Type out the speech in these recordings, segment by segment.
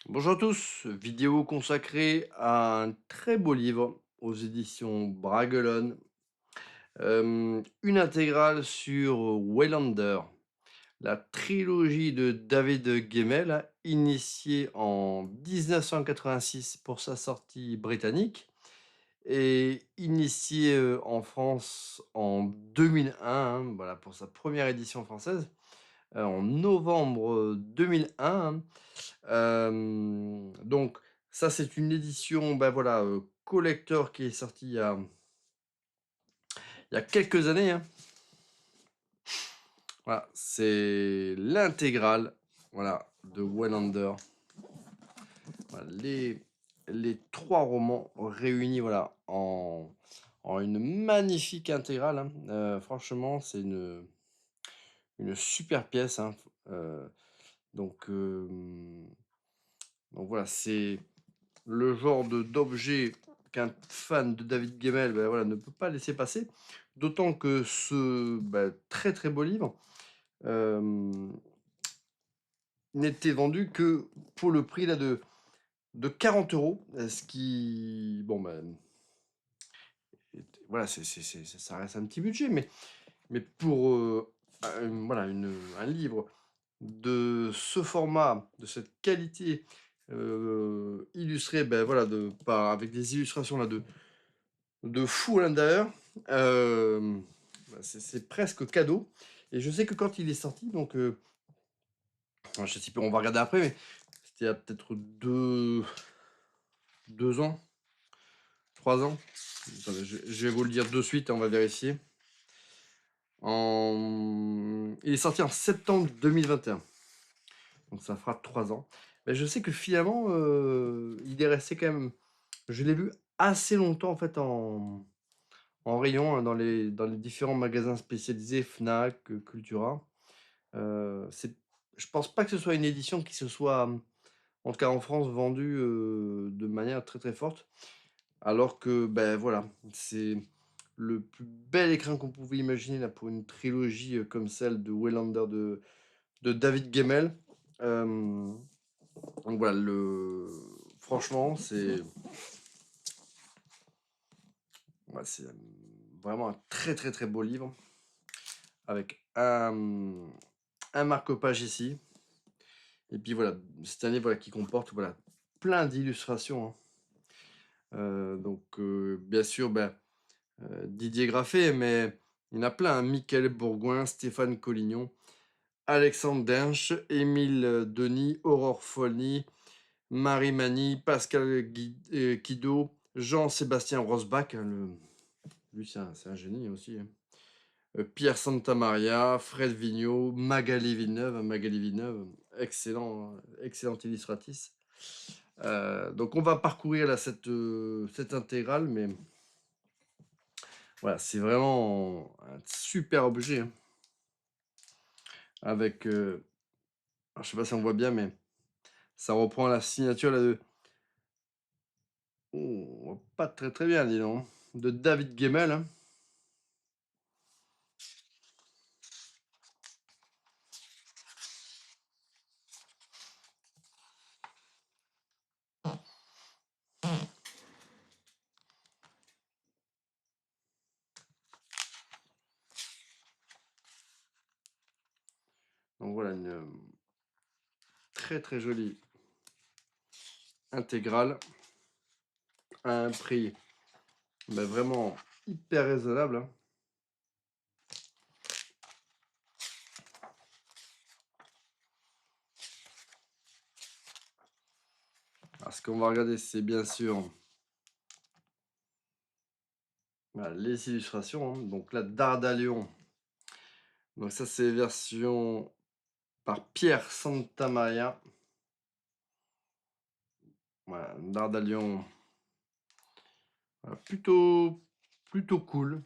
Bonjour à tous, vidéo consacrée à un très beau livre aux éditions Bragelonne, une intégrale sur Wallander, la trilogie de David Gemmell, hein, initiée en 1986 pour sa sortie britannique et initiée en France en 2001, hein, voilà, pour sa première édition française, en novembre 2001. Donc ça, c'est une édition, bah, voilà, collector qui est sortie il y a quelques années, hein. Voilà, c'est l'intégrale, voilà, de Wallander. Voilà, les 3 romans réunis, voilà, en une magnifique intégrale, hein. Franchement, c'est une super pièce, hein. Heu, donc donc voilà, c'est le genre d'objet qu'un fan de David Gemmell, bah, voilà, ne peut pas laisser passer. D'autant que ce, bah, très, très beau livre, hem, n'était vendu que pour le prix là de 40 €, ce qui bon, bah, voilà, ça reste un petit budget, mais pour, voilà, un livre de ce format, de cette qualité, illustré, ben voilà, avec des illustrations là de fou à l'intérieur. Bah, c'est presque cadeau et je sais que quand il est sorti donc, je sais plus, on va regarder après, mais c'était il y a peut-être 2 ans, 3 ans. Attendez, je vais vous le dire de suite, on va vérifier. Il est sorti en septembre 2021, donc ça fera 3 ans. Mais je sais que finalement, il est resté quand même, je l'ai vu assez longtemps en fait en rayon, hein, dans les différents magasins spécialisés Fnac, Cultura. C'est Je pense pas que ce soit une édition qui se soit, en tout cas en France, vendue, de manière très, très forte. Alors que, ben voilà, c'est le plus bel écrin qu'on pouvait imaginer là pour une trilogie, comme celle de Wallander de David Gemmell. Hem, donc voilà, franchement, c'est vraiment un très, très, très beau livre avec un marque-page ici. Et puis voilà, cette année, voilà, qui comporte, voilà, plein d'illustrations, hein. Donc bien sûr, ben, Didier Graffé, mais il y en a plein, hein. Michael Bourgoin, Stéphane Collignon, Alexandre Dinch, Émile, Denis, Aurore Folny, Marie Magny, Pascal Quido, Jean-Sébastien Rosbach, hein, lui c'est un génie aussi, hein. Pierre Santamaria, Fred Vigneault, Magali Villeneuve, excellente illustratrice. Donc on va parcourir là cette intégrale, mais voilà, c'est vraiment un super objet, hein, avec, alors je sais pas si on voit bien, mais ça reprend la signature là on voit pas très, très bien, dis donc, hein, de David Gemmell, hein. Donc voilà, une, très, très jolie intégrale à un prix, bah, vraiment hyper raisonnable, hein. Alors ce qu'on va regarder, c'est bien sûr, voilà, les illustrations, hein. Donc là, Dardalion, donc ça, c'est version par Pierre Santamaria. Voilà, Dardalion, voilà, plutôt cool.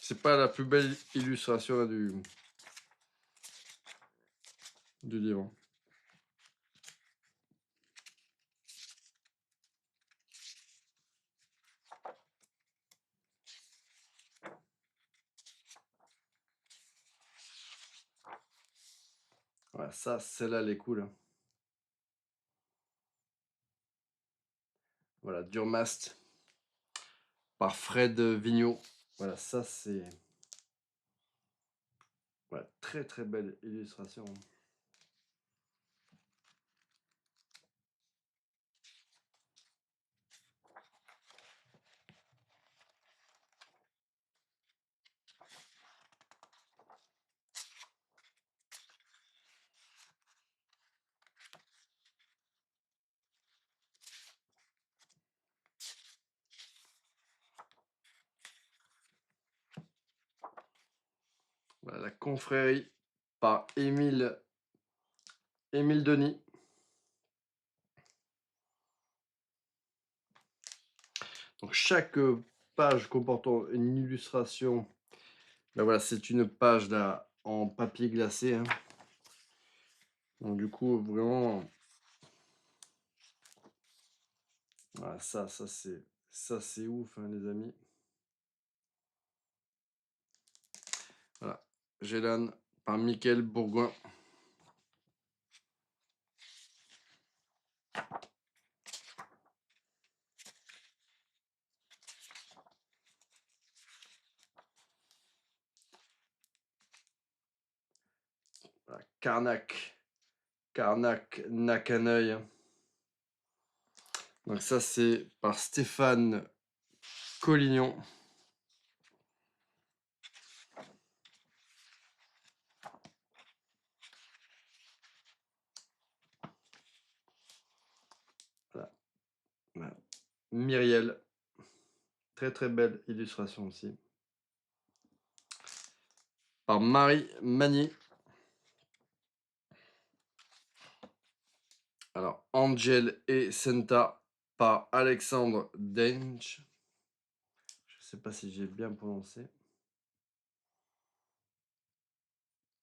C'est pas la plus belle illustration là, du livre. Voilà, ça, celle-là, elle est cool, hein. Voilà, Durmast par Fred Vigneault. Voilà, ça, c'est... Voilà, très très belle illustration. Voilà, la confrérie par Émile Denis. Donc chaque page comportant une illustration, ben voilà, c'est une page là en papier glacé, hein. Donc du coup, vraiment, voilà, ça c'est ouf, hein, les amis. Voilà, Gélan par Michael Bourgoin. Voilà, Carnac Nakaneuil. Donc ça c'est par Stéphane Collignon. Voilà. Voilà. Myriel. Très très belle illustration aussi. Par Marie Magny. Alors, Angel et Senta par Alexandre Dench. Je ne sais pas si j'ai bien prononcé.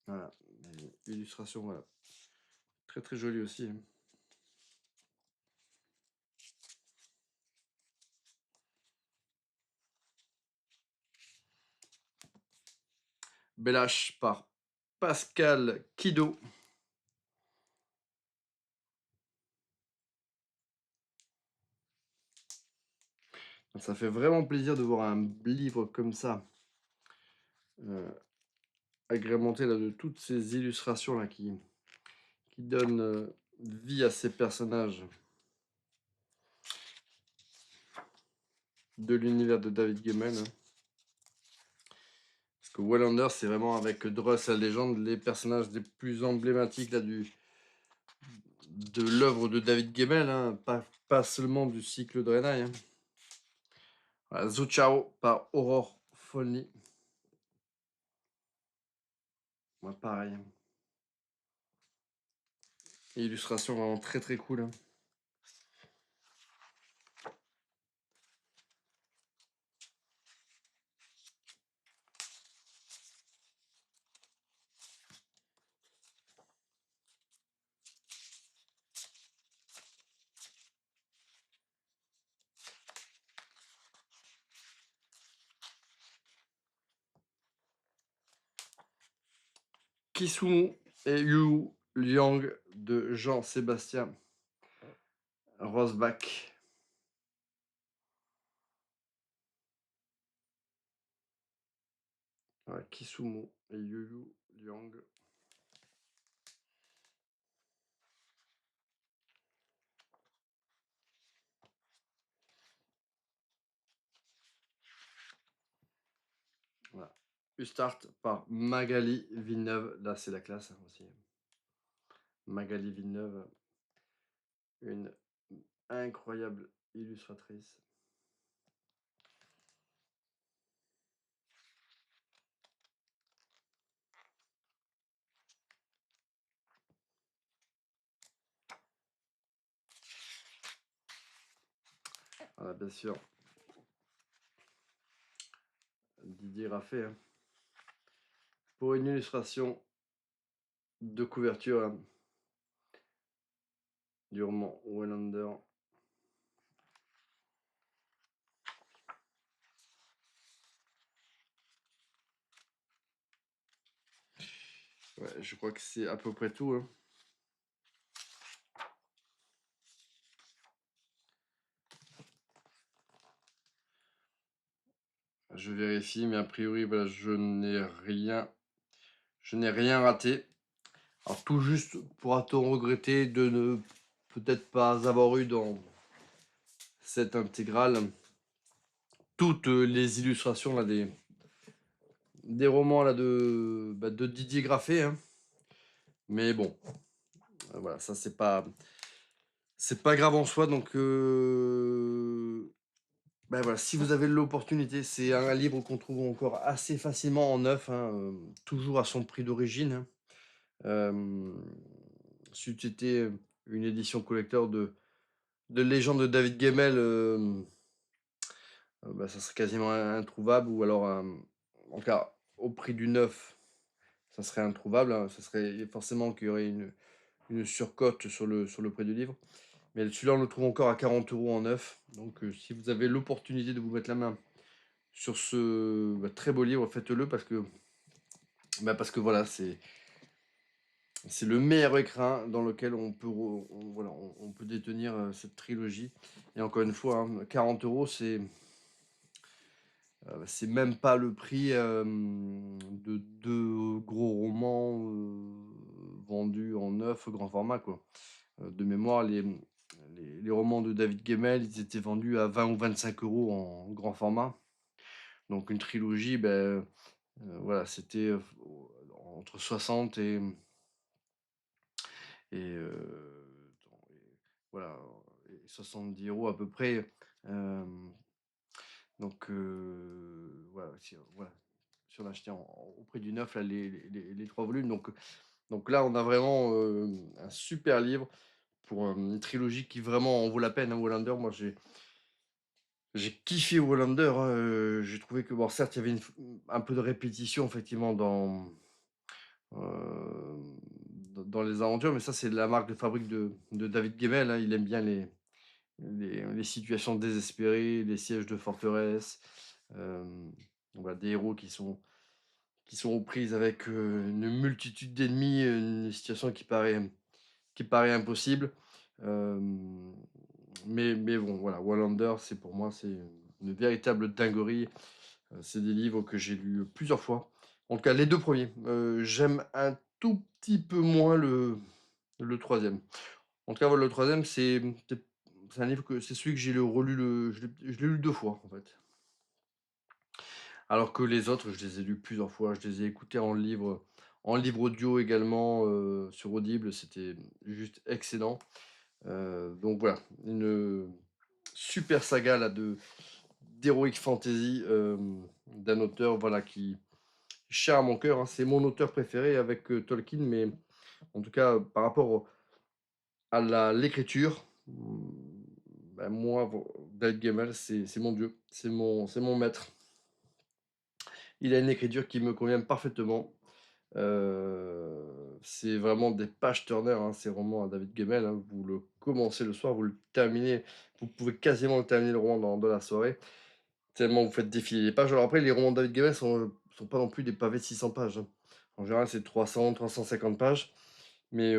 Voilà, illustration, voilà. Très très jolie aussi, hein. Belash par Pascal Kido. Ça fait vraiment plaisir de voir un livre comme ça, agrémenté là, de toutes ces illustrations là, qui donnent vie à ces personnages de l'univers de David Gemmell, hein. Parce que Wallander, c'est vraiment avec Dross la légende les personnages les plus emblématiques là, de l'œuvre de David Gemmell, hein, pas seulement du cycle de Renai, hein. Voilà, Zuchao par Aurore Folny. Ouais, pareil. Illustration vraiment très très cool, hein. Kisumu et Yu Liang de Jean-Sébastien Rosbach. Voilà, Kisumu et Yu Liang. Voilà. Ustart par Magali Villeneuve. Là, c'est la classe, hein, aussi. Magali Villeneuve, une incroyable illustratrice. Voilà, bien sûr. Didier Raffet, hein, pour une illustration de couverture, hein, du roman Wallander. Ouais, je crois que c'est à peu près tout, hein. Je vérifie, mais a priori, voilà, je n'ai rien raté. Alors tout juste pourra-t-on regretter de ne peut-être pas avoir eu dans cette intégrale toutes les illustrations là, des romans là, de Didier Graffé, hein. Mais bon, voilà, ça c'est pas grave en soi. Donc ben voilà, si vous avez l'opportunité, c'est un livre qu'on trouve encore assez facilement en neuf, hein, toujours à son prix d'origine, hein. C'eût été une édition collector de Légende de David Gemmell, bah, ça serait quasiment introuvable, ou alors, en tout cas, au prix du neuf, ça serait introuvable, hein. Ça serait forcément qu'il y aurait une surcote sur le prix du livre. Mais celui-là, on le trouve encore à 40 € en neuf. Donc, si vous avez l'opportunité de vous mettre la main sur ce très beau livre, faites-le, parce que voilà, c'est le meilleur écrin dans lequel on peut, voilà, on peut détenir cette trilogie. Et encore une fois, hein, 40 €, c'est même pas le prix de deux gros romans vendus en neuf grand format, quoi. De mémoire, les romans de David Gemmell, ils étaient vendus à 20 ou 25 € en grand format. Donc une trilogie, ben, voilà, c'était entre 60 et, voilà, et 70 € à peu près. Euh, donc voilà, voilà, si on achetait au prix du neuf là, les trois volumes. Donc là, on a vraiment un super livre pour une trilogie qui vraiment en vaut la peine, hein, Wallander. Moi, j'ai kiffé Wallander, hein. J'ai trouvé que, bon, certes, il y avait un peu de répétition, effectivement, euh, dans les aventures, mais ça, c'est la marque de fabrique de David Gemmell, hein. Il aime bien les situations désespérées, les sièges de forteresse, euh, voilà, des héros qui sont aux prises avec une multitude d'ennemis, une situation qui paraît impossible. Euh, mais bon, voilà, Wallander, c'est pour moi, c'est une véritable dinguerie. C'est des livres que j'ai lus plusieurs fois. En tout cas, les deux premiers. J'aime un tout petit peu moins le troisième. En tout cas, voilà, le troisième, c'est un livre c'est celui que j'ai relu, je l'ai lu deux fois, en fait. Alors que les autres, je les ai lus plusieurs fois. Je les ai écoutés en livre audio également, sur Audible. C'était juste excellent. Donc voilà, une super saga là, d'heroic fantasy, d'un auteur, voilà, qui cher à mon cœur, hein. C'est mon auteur préféré avec Tolkien, mais en tout cas, par rapport à l'écriture, ben moi, David Gemmell, c'est mon dieu, c'est mon maître. Il a une écriture qui me convient parfaitement. C'est vraiment des pages turner, hein, ces romans à David Gemmell, hein. Vous le commencez le soir, vous le terminez, vous pouvez quasiment le terminer le roman dans la soirée, tellement vous faites défiler les pages. Alors après, les romans de David Gemmell sont pas non plus des pavés de 600 pages, hein. En général, c'est 300-350 pages. Mais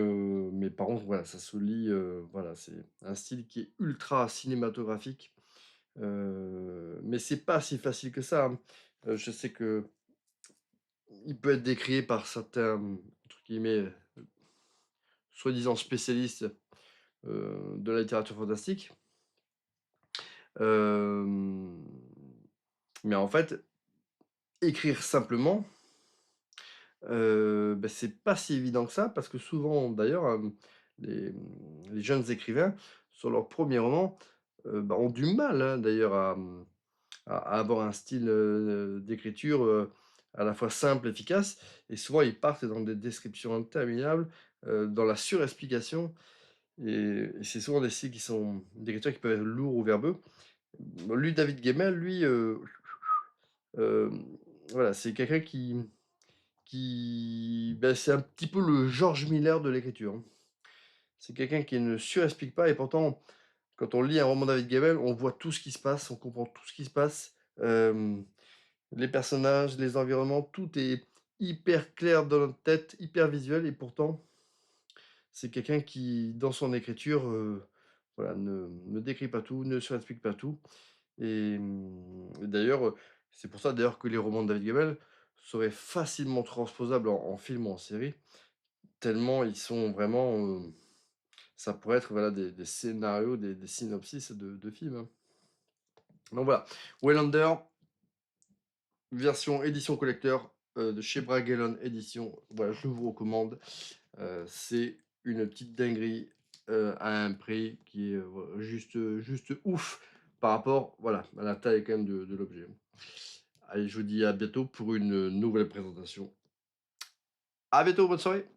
par contre, voilà, ça se lit, voilà, c'est un style qui est ultra cinématographique. Mais c'est pas si facile que ça, hein. Je sais que il peut être décrié par certains, entre guillemets, soi-disant spécialistes de la littérature fantastique. Euh, mais en fait, écrire simplement, ben, c'est pas si évident que ça, parce que souvent, d'ailleurs, les, les jeunes écrivains, sur leur premier roman, ben, ont du mal, hein, d'ailleurs, à avoir un style d'écriture à la fois simple, efficace, et souvent ils partent dans des descriptions interminables, dans la surexplication, et c'est souvent des styles qui sont d'écriture qui peuvent être lourds ou verbeux. Bon, lui, David Gemmell, lui, euh, voilà, c'est quelqu'un ben, c'est un petit peu le George Miller de l'écriture, hein. C'est quelqu'un qui ne surexplique pas, et pourtant, quand on lit un roman de David Gemmell, on voit tout ce qui se passe, on comprend tout ce qui se passe. Les personnages, les environnements, tout est hyper clair dans notre tête, hyper visuel et pourtant, c'est quelqu'un qui, dans son écriture, voilà, ne décrit pas tout, ne surexplique pas tout et d'ailleurs, c'est pour ça d'ailleurs que les romans de David Gemmell seraient facilement transposables en film ou en série, tellement ils sont vraiment, ça pourrait être, voilà, des scénarios, des synopsis de films, hein. Donc voilà, Wallander, version édition collector, de chez Bragelonne Éditions. Voilà, je vous recommande. C'est une petite dinguerie, à un prix qui est, voi juste ouf par rapport, voilà, à la taille quand même de l'objet. Allez, je vous dis à bientôt pour une nouvelle présentation. À bientôt, bonne soirée.